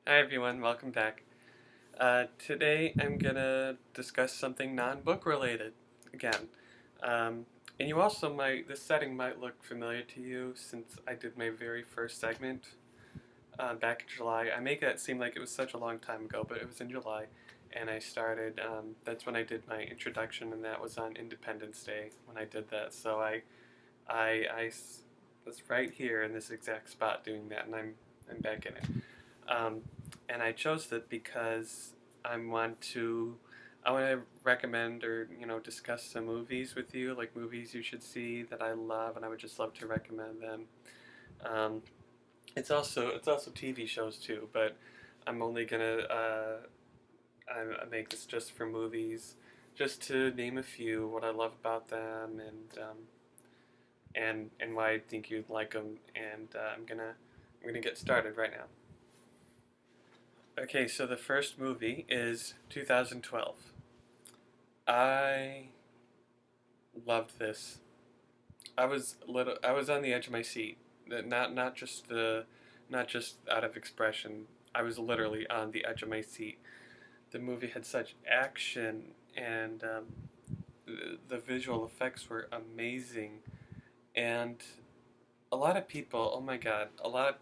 Hi everyone, welcome back. Today I'm gonna discuss something non-book related again. Um, and you also might, this setting might look familiar to you since I did my very first segment back in July. I make that seem like it was such a long time ago, but it was in July. And I started, that's when I did my introduction, and that was on Independence Day when I did that. So I was right here in this exact spot doing that, and I'm back in it. Um, and I chose that because I want to recommend or discuss some movies with you, like movies you should see that I love, and I would just love to recommend them. Um, it's also TV shows too, but I'm only gonna I make this just for movies, just to name a few, what I love about them, and why I think you'd like them. And I'm gonna get started right now. Okay, so the first movie is 2012. I loved this. I was on the edge of my seat. Not just out of expression. I was literally on the edge of my seat. The movie had such action, and the visual effects were amazing. And a lot of people, oh my god, a lot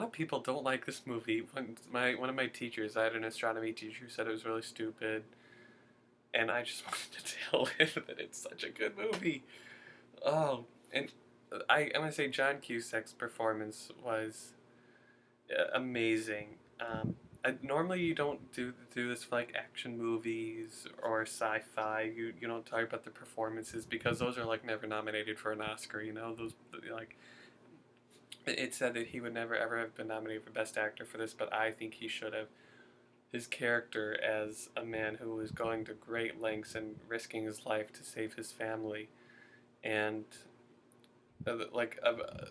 of people don't like this movie. One of my teachers, I had an astronomy teacher who said it was really stupid, and I just wanted to tell him that it's such a good movie. Oh, and I'm gonna say John Cusack's performance was amazing. Normally you don't do this for like action movies or sci-fi. You don't talk about the performances because those are like never nominated for an Oscar. Those like it said that he would never ever have been nominated for Best Actor for this, but I think he should have. His character as a man who was going to great lengths and risking his life to save his family, and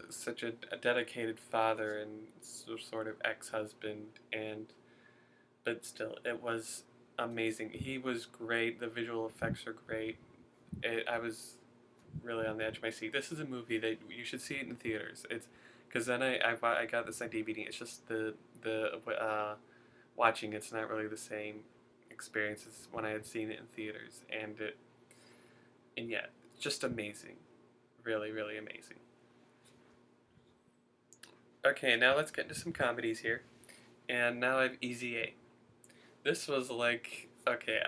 such a dedicated father and sort of ex-husband, and but still, it was amazing. He was great. The visual effects are great. I was really on the edge of my seat. This is a movie that you should see it in theaters. It's because then I got this on DVD. It's just the watching it's not really the same experience as when I had seen it in theaters, and yeah, it's just amazing, really amazing. Okay, now let's get into some comedies here, and now I have Easy A. This was like okay,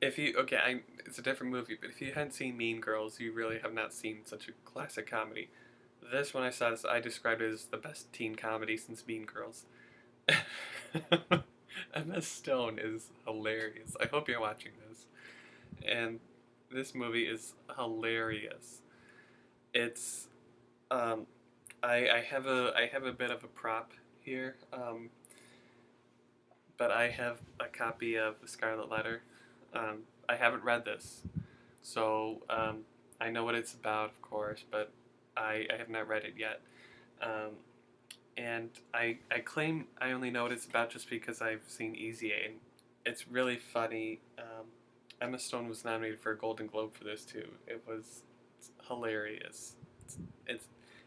if you okay, it's a different movie, but if you hadn't seen Mean Girls, you really have not seen such a classic comedy. This, when I saw this, I described it as the best teen comedy since Mean Girls. Emma Stone is hilarious. I hope you're watching this. And this movie is hilarious. It's um, I have a bit of a prop here, but I have a copy of The Scarlet Letter. I haven't read this, so I know what it's about, of course, but I have not read it yet. Um, and I claim I only know what it's about just because I've seen Easy A, and it's really funny. Emma Stone was nominated for a Golden Globe for this too. It's hilarious. It's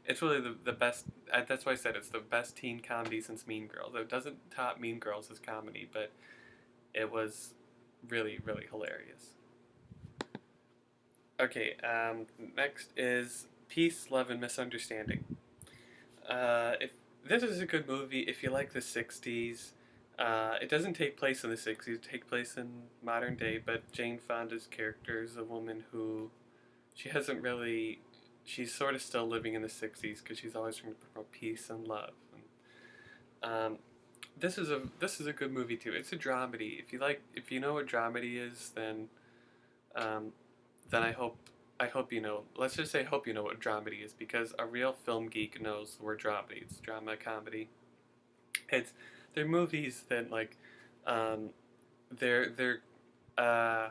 it's really the best. That's why I said it's the best teen comedy since Mean Girls. It doesn't top Mean Girls as comedy, but it was really hilarious. Okay, next is Peace, Love, and Misunderstanding. If this is a good movie, if you like the '60s, it doesn't take place in the '60s. It takes place in modern day. But Jane Fonda's character is a woman who she hasn't really. She's sort of still living in the '60s because she's always trying to promote peace and love. And, this is a good movie too. It's a dramedy. If you know what dramedy is, um, then I hope you know. Let's just say hope you know what dramedy is because a real film geek knows the word dramedy. It's drama comedy. It's they're movies that um, they're they're uh,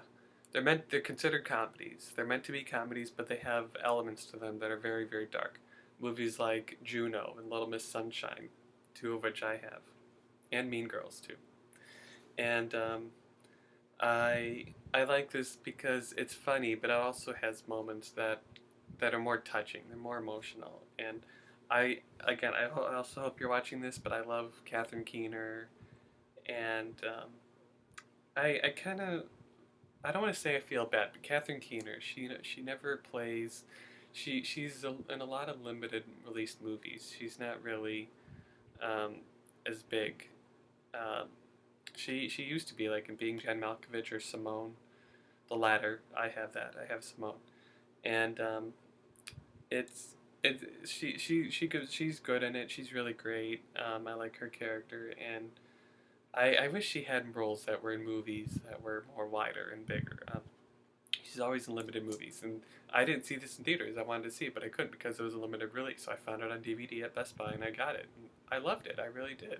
they're considered comedies. They're meant to be comedies, but they have elements to them that are very dark. Movies like Juno and Little Miss Sunshine, two of which I have, and Mean Girls too. And I like this because it's funny, but it also has moments that are more touching. They're more emotional, and I also hope you're watching this, but I love Catherine Keener, and I kind of I don't want to say I feel bad, but Catherine Keener, she never plays. In a lot of limited released movies. She's not really um, as big. Um, she used to be like in Being John Malkovich or Simone. The latter, I have that. I have Simone, and it's she's good in it. She's really great. I like her character, and I wish she had roles that were in movies that were more wider and bigger. She's always in limited movies, and I didn't see this in theaters. I wanted to see it, but I couldn't because it was a limited release. So I found it on DVD at Best Buy, and I got it. And I loved it. I really did.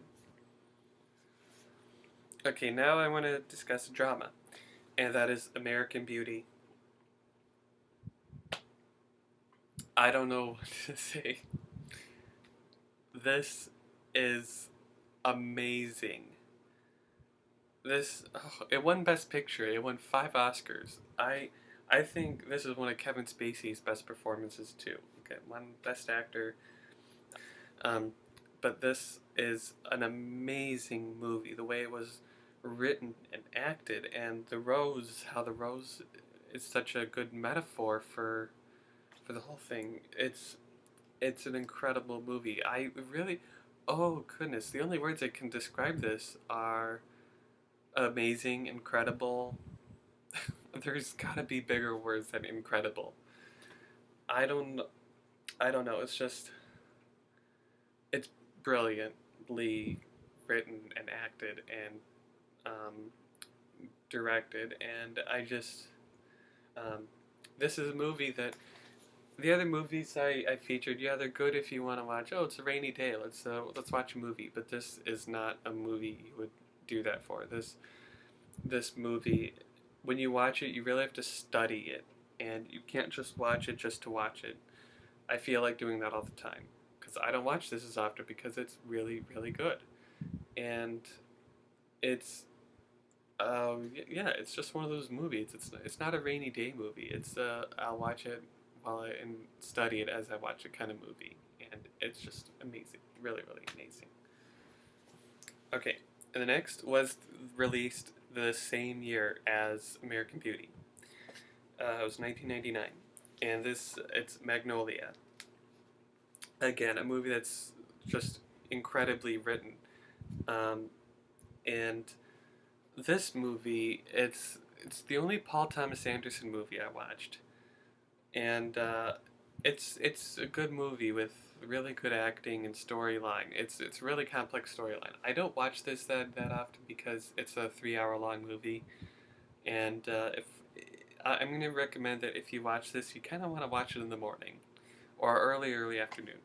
Okay, now I want to discuss a drama, and that is American Beauty. I don't know what to say. This is amazing. It won Best Picture. It won 5 Oscars. I think this is one of Kevin Spacey's best performances too. Okay, one Best Actor. Um, but this is an amazing movie. The way it was written and acted, and how the rose is such a good metaphor for the whole thing. It's an incredible movie. I really, oh goodness, the only words I can describe this are amazing, incredible. There's gotta be bigger words than incredible. I don't, I don't know. It's brilliantly written and acted and directed, and um, this is a movie that the other movies I featured, yeah, they're good if you want to watch. Oh, it's a rainy day. Let's watch a movie. But this is not a movie you would do that for. This movie, when you watch it, you really have to study it, and you can't just watch it just to watch it. I feel like doing that all the time because I don't watch this as often because it's really really good, and it's yeah, it's just one of those movies. It's not a rainy day movie. I'll watch it and study it as I watch it kind of movie, and it's just amazing, really really amazing. Okay, and the next was released the same year as American Beauty. It was 1999, and it's Magnolia. Again, a movie that's just incredibly written, um, and this movie it's the only Paul Thomas Anderson movie I watched, and it's a good movie with really good acting and storyline. It's a really complex storyline. I don't watch this that often because it's a 3 hour long movie, and if I'm going to recommend that if you watch this, you kind of want to watch it in the morning or early afternoon.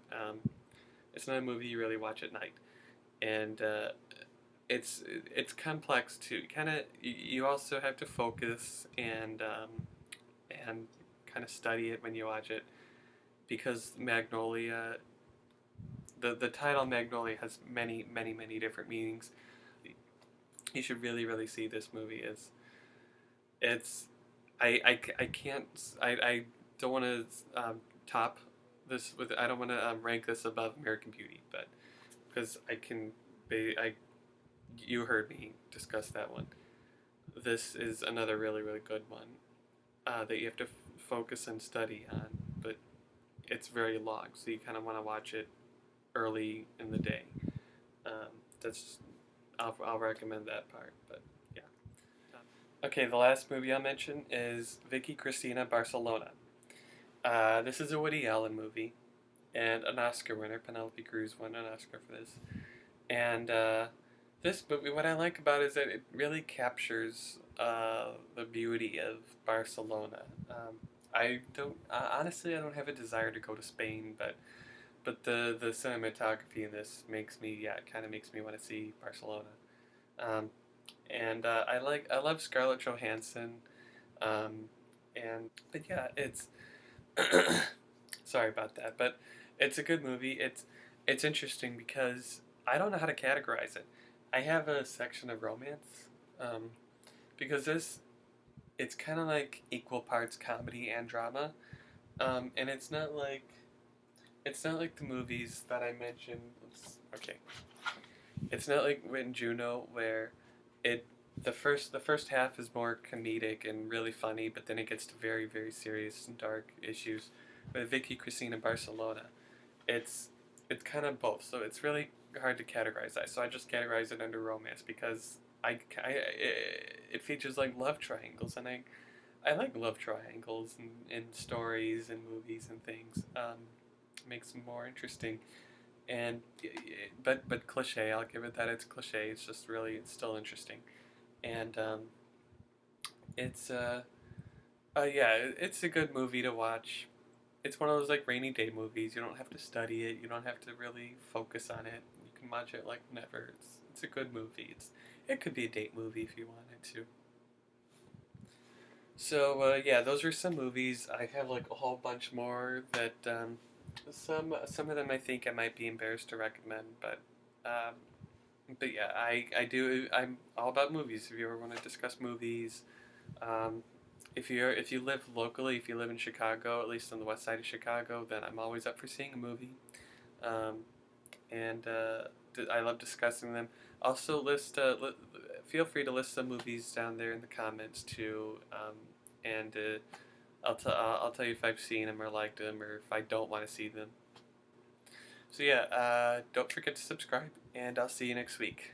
It's not a movie you really watch at night, and it's complex too. Kind of you also have to focus and kind of study it when you watch it because Magnolia, the title Magnolia has many different meanings. You should really see this movie. It's I can't I don't want to top this with I don't want to rank this above American Beauty, but because I you heard me discuss that one. This is another really good one that you have to focus and study on, but it's very long, so you kind of want to watch it early in the day. Um, that's I'll recommend that part, but yeah. Okay, the last movie I'll mention is Vicky, Cristina, Barcelona. This is a Woody Allen movie and an Oscar winner. Penelope Cruz won an Oscar for this. And this movie, what I like about it is that it really captures the beauty of Barcelona. I don't honestly, I don't have a desire to go to Spain, but the cinematography in this makes me yeah, it kind of makes me want to see Barcelona. Um, and I love Scarlett Johansson. Um, and but yeah, it's sorry about that, but it's a good movie. It's interesting because I don't know how to categorize it. I have a section of romance um, because it's kind of like equal parts comedy and drama, and it's not like it's not like the movies that I mentioned. Okay, it's not like in Juno where it the first half is more comedic and really funny, but then it gets to very very serious and dark issues. With Vicky, Cristina, Barcelona, it's it's kind of both. So it's really hard to categorize that. So I just categorize it under romance because it features like love triangles, and I like love triangles in stories and movies and things. Makes them more interesting. And but cliche. I'll give it that it's cliche. It's just really it's still interesting. And it's yeah, it's a good movie to watch. It's one of those like rainy day movies. You don't have to study it. You don't have to really focus on it. You can watch it like whenever. It's a good movie. It could be a date movie if you wanted to. So yeah, those are some movies. I have like a whole bunch more that some of them I think I might be embarrassed to recommend, um, but yeah, I do. I'm all about movies. If you ever want to discuss movies, um, if you live locally, if you live in Chicago, at least on the west side of Chicago, then I'm always up for seeing a movie. Um, and I love discussing them. Also, feel free to list some movies down there in the comments too, and I'll tell you if I've seen them or liked them or if I don't want to see them. So yeah, don't forget to subscribe, and I'll see you next week.